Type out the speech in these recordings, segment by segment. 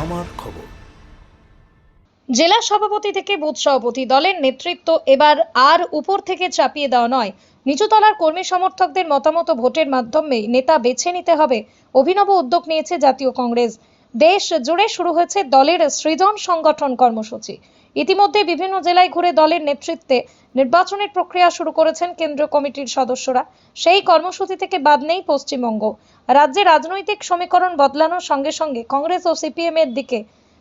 আমার খবর। জেলা সভাপতি থেকে বুথ সভাপতি দলের নেতৃত্ব এবার আর উপর থেকে চাপিয়ে দেওয়া নয়, নিচুতলার কর্মী সমর্থকদের মতামত ও ভোটের মাধ্যমে নেতা বেছে নিতে হবে। অভিনব উদ্যোগ নিয়েছে জাতীয় কংগ্রেস। দেশ জুড়ে শুরু হয়েছে দলের সৃজন সংগঠন কর্মসূচি। ইতিমধ্যে বিভিন্ন জেলায় ঘুরে দলের নেতৃত্বে নির্বাচনের প্রক্রিয়া শুরু করেছেন কেন্দ্রীয় কমিটির সদস্যরা। সেই কর্মসূচি থেকে বাদ নেই পশ্চিমবঙ্গ। রাজ্যে রাজনৈতিক সমীকরণ বদলানোর সঙ্গে সঙ্গে কংগ্রেস ও সিপিএম এর দিকে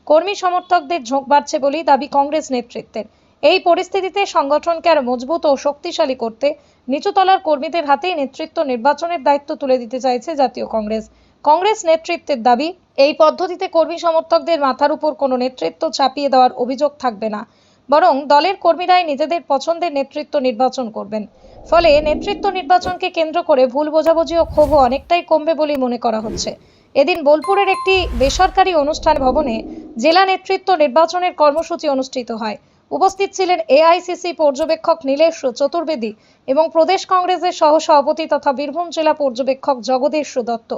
কর্মী সমর্থকদের ঝোঁক বাড়ছে বলেই দাবি কংগ্রেস নেতৃত্বের। এই পরিস্থিতিতে সংগঠনকে আরো মজবুত ও শক্তিশালী করতে নিচুতলার কর্মীদের হাতেই নেতৃত্ব নির্বাচনের দায়িত্ব তুলে দিতে চাইছে জাতীয় কংগ্রেস। কংগ্রেস নেতৃত্বের দাবি, এই পদ্ধতিতে কর্মী সমর্থকদের মাথার উপর কোনো নেতৃত্ব চাপিয়ে দেওয়ার অভিযোগ থাকবে না, বরং দলের কর্মীরাই নিজেদের পছন্দের নেতৃত্ব নির্বাচন করবেন। ফলে নেতৃত্ব নির্বাচনকে কেন্দ্র করে ভুল বোঝাবুঝি ও ক্ষোভ অনেকটাই কমবে বলেই মনে করা হচ্ছে। এদিন বোলপুরের একটি বেসরকারি অনুষ্ঠান ভবনে জেলা নেতৃত্ব নির্বাচনের কর্মসূচি অনুষ্ঠিত হয়। উপস্থিত ছিলেন এআইসিসি পর্যবেক্ষক নীলেশ চতুর্বেদী এবং প্রদেশ কংগ্রেসের সহ সভাপতি তথা বীরভূম জেলা পর্যবেক্ষক জগদীশ দত্ত।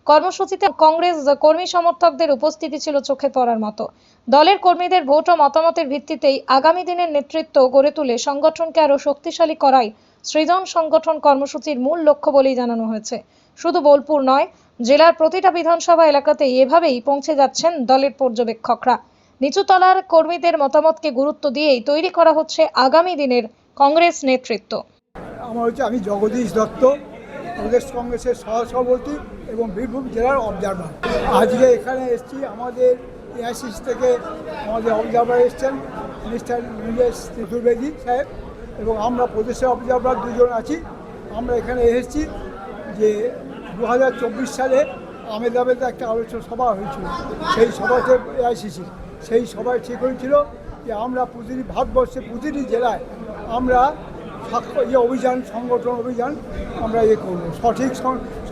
কর্মসূচিতে কংগ্রেস কর্মী সমর্থকদের উপস্থিতি ছিল চোখে পড়ার মতো। দলের কর্মীদের ভোট ও মতামতের ভিত্তিতেই আগামী দিনের নেতৃত্ব গড়ে তুলে সংগঠনকে আরো শক্তিশালী করাই সৃজন সংগঠন কর্মসূচির মূল লক্ষ্য বলেই জানানো হয়েছে। শুধু বোলপুর নয়, জেলার প্রতিটা বিধানসভা এলাকাতে এভাবেই পৌঁছে যাচ্ছেন দলের পর্যবেক্ষকরা। নিচুতলার কর্মীদের মতামতকে গুরুত্ব দিয়েই তৈরি করা হচ্ছে আগামী দিনের কংগ্রেস নেতৃত্ব। আমি জগদীশ দত্ত, প্রদেশ কংগ্রেসের সহসভাপতি এবং বীরভূম জেলার অবজারভার। আজকে এখানে এসেছি, আমাদের এআইসিসি থেকে আমাদের অবজারভার এসছেন মিস্টার নীলেশ চতুর্বেদী সাহেব, এবং আমরা প্রদেশের অবজারভার দুজন আছি। আমরা এখানে এসেছি যে 2024 সালে আহমেদাবাদে একটা আলোচনা সভা হয়েছিল, সেই সভাতে এআইসিসি সেই সভায় ঠিক হয়েছিল যে আমরা প্রতিটি ভারতবর্ষে প্রতিটি জেলায় আমরা অভিযান সংগঠন অভিযান আমরা করব, সঠিক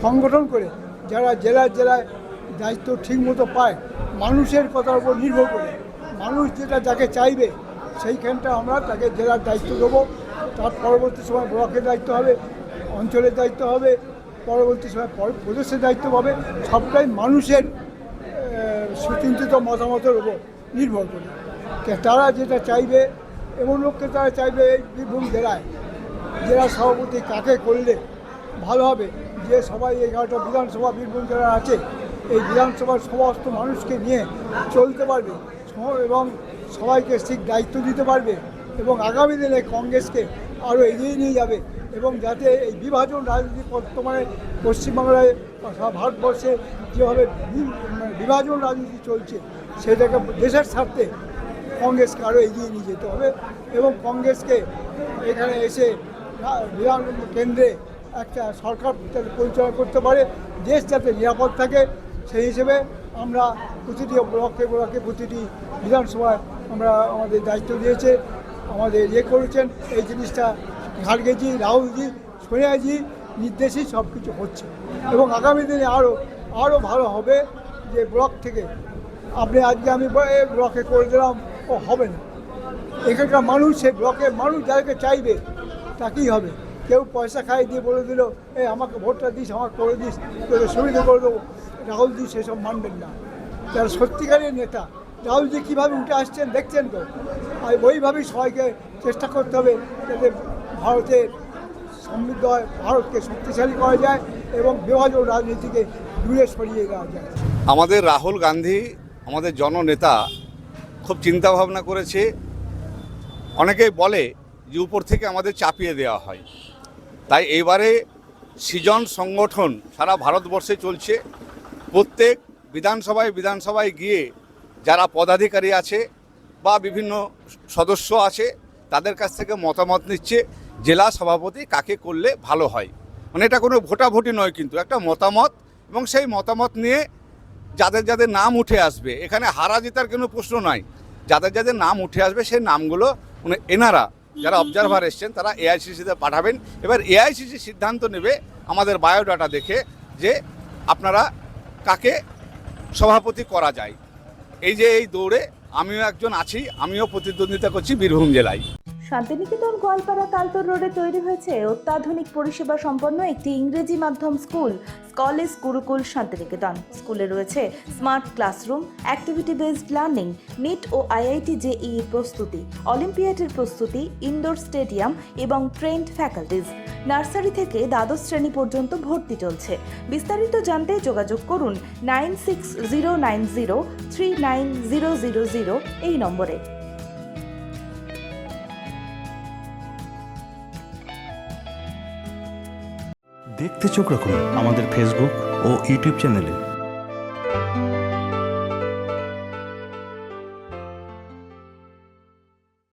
সংগঠন করে যারা জেলায় জেলায় দায়িত্ব ঠিকমতো পায়, মানুষের কথার উপর নির্ভর করে মানুষ যেটা যাকে চাইবে সেইখানটা আমরা তাকে জেলার দায়িত্ব দেবো। তার পরবর্তী সময় ব্লকের দায়িত্ব হবে, অঞ্চলের দায়িত্ব হবে, পরবর্তী সময় প্রদেশের দায়িত্ব হবে। সবটাই মানুষের সুচিন্তিত মতামতের উপর নির্ভর করে তারা যেটা চাইবে, এমন লোককে তারা চাইবে। এই বীরভূম জেলায় জেলা সভাপতি কাকে করলে ভালো হবে, যে সবাই 11টা বিধানসভা বীরভূম জেলার আছে, এই বিধানসভার সমস্ত মানুষকে নিয়ে চলতে পারবে এবং সবাইকে ঠিক দায়িত্ব দিতে পারবে এবং আগামী দিনে কংগ্রেসকে আরও এগিয়ে নিয়ে যাবে। এবং যাতে এই বিভাজন রাজনীতি বর্তমানে পশ্চিমবাংলায় ভারতবর্ষে যেভাবে বিভাজন রাজনীতি চলছে, সেটাকে দেশের স্বার্থে কংগ্রেসকে আরও এগিয়ে নিয়ে যেতে হবে এবং কংগ্রেসকে এখানে এসে বিধান কেন্দ্রে একটা সরকার পরিচালনা করতে পারে, দেশ যাতে নিরাপদ থাকে। সেই হিসেবে আমরা প্রতিটি ব্লকে ব্লকে প্রতিটি বিধানসভায় আমরা আমাদের দায়িত্ব দিয়েছে, আমাদের করেছেন। এই জিনিসটা খাড়গেজি, রাহুলজি, সোনিয়াজি নির্দেশেই সব কিছু হচ্ছে এবং আগামী দিনে আরও ভালো হবে। যে ব্লক থেকে আপনি আজকে আমি ব্লকে করে দিলাম, ও হবে না। এখানকার মানুষ, সেই ব্লকের মানুষ যাদেরকে চাইবে তাকেই হবে। কেউ পয়সা খাইয়ে দিয়ে বলে দিল, আমাকে ভোটটা দিস, আমাকে করে দিস, তোদের সুবিধা করে দেবো, রাহুলজি সেসব মানবেন না। যারা সত্যিকারের নেতা, রাহুলজি কীভাবে উঠে আসছেন দেখছেন তো, আর ওইভাবেই সবাইকে চেষ্টা করতে হবে যাতে ভারতের সমৃদ্ধ হয়, ভারতকে শক্তিশালী করা যায় এবং বিভাজন রাজনীতিকে দূরে সরিয়ে দেওয়া যায়। আমাদের রাহুল গান্ধী আমাদের জননেতা খুব চিন্তাভাবনা করেছে। অনেকেই বলে যে উপর থেকে আমাদের চাপিয়ে দেওয়া হয়, তাই এবারে সৃজন সংগঠন সারা ভারতবর্ষে চলছে। প্রত্যেক বিধানসভায় গিয়ে যারা পদাধিকারী আছে বা বিভিন্ন সদস্য আছে তাদের কাছ থেকে মতামত নিচ্ছে জেলা সভাপতি কাকে করলে ভালো হয়। মানে এটা কোনো ভোটাভুটি নয়, কিন্তু একটা মতামত, এবং সেই মতামত নিয়ে যাদের যাদের নাম উঠে আসবে, এখানে হারা জেতার কোনো প্রশ্ন নয়, যাদের যাদের নাম উঠে আসবে সেই নামগুলো এনারা যারা অবজারভার এসছেন তারা এআইসিসিতে পাঠাবেন। এবার এআইসিসি সিদ্ধান্ত নেবে আমাদের বায়োডাটা দেখে যে আপনারা কাকে সভাপতি করা যায়। এই যে এই দৌড়ে আমিও একজন আছি, আমিও প্রতিদ্বন্দ্বিতা করছি বীরভূম জেলায়। শান্তিনিকেতন গোয়ালপাড়া তালতর রোডে তৈরি হয়েছে অত্যাধুনিক পরিষেবা সম্পন্ন একটি ইংরেজি মাধ্যম স্কুল স্কলেজ গুরুকুল শান্তিনিকেতন। স্কুলে রয়েছে smart classroom, activity based learning, NEET ও আইআইটি জেইই প্রস্তুতি, অলিম্পিয়াডের প্রস্তুতি, ইনডোর স্টেডিয়াম এবং ট্রেন্ড ফ্যাকাল্টিজ। নার্সারি থেকে দ্বাদশ শ্রেণী পর্যন্ত ভর্তি চলছে। বিস্তারিত জানতে যোগাযোগ করুন 9609039000 এই নম্বরে। দেখতে চোখ রাখুন আমাদের ফেসবুক ও ইউটিউব চ্যানেলে।